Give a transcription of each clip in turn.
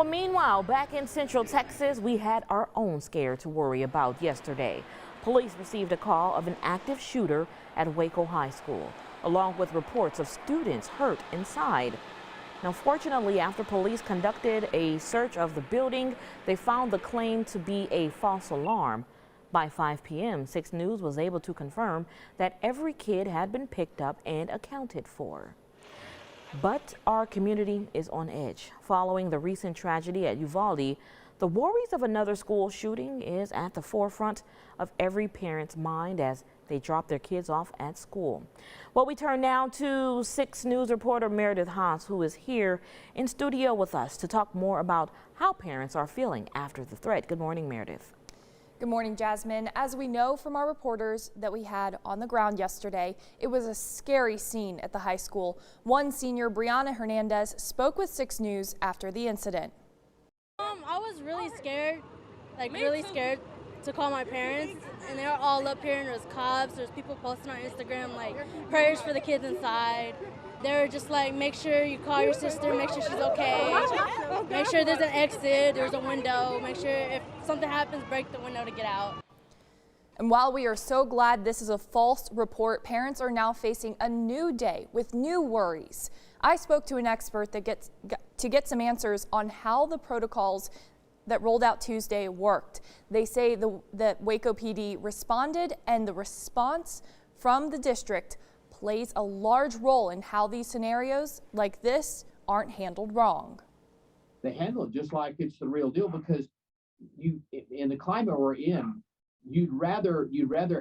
Well, meanwhile, back in Central Texas, we had our own scare to worry about yesterday. Police received a call of an active shooter at Waco High School, along with reports of students hurt inside. Now, fortunately, after police conducted a search of the building, they found the claim to be a false alarm. By 5 p.m., 6 News was able to confirm that every kid had been picked up and accounted for. But our community is on edge. Following the recent tragedy at Uvalde, the worries of another school shooting is at the forefront of every parent's mind as they drop their kids off at school. Well, we turn now to 6 News reporter Meredith Haas, who is here in studio with us to talk more about how parents are feeling after the threat. Good morning, Meredith. Good morning, Jasmine. As we know from our reporters that we had on the ground yesterday, it was a scary scene at the high school. One senior, Brianna Hernandez, spoke with 6 News after the incident. I was really scared, really scared to call my parents, and they were all up here, and there's cops, there's people posting on Instagram, prayers for the kids inside. They were just make sure you call your sister, make sure she's okay, make sure there's an exit, there's a window, make sure if something happens, break the window to get out. And while we are so glad this is a false report, parents are now facing a new day with new worries. I spoke to an expert to get some answers on how the protocols that rolled out Tuesday worked. They say that Waco PD responded, and the response from the district plays a large role in how these scenarios like this aren't handled wrong. They handle it just like it's the real deal, because in the climate we're in, you'd rather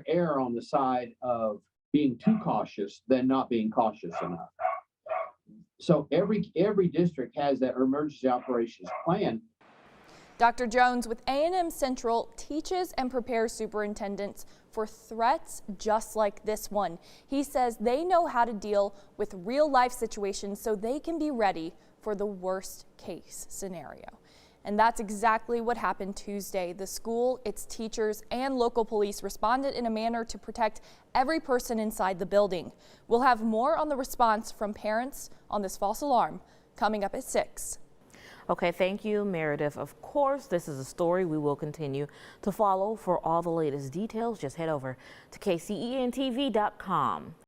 err on the side of being too cautious than not being cautious enough. So every district has that emergency operations plan. Dr. Jones with A&M Central teaches and prepares superintendents for threats just like this one. He says they know how to deal with real life situations so they can be ready for the worst case scenario. And that's exactly what happened Tuesday. The school, its teachers, and local police responded in a manner to protect every person inside the building. We'll have more on the response from parents on this false alarm coming up at 6. Okay, thank you, Meredith. Of course, this is a story we will continue to follow. For all the latest details, just head over to KCENTV.com.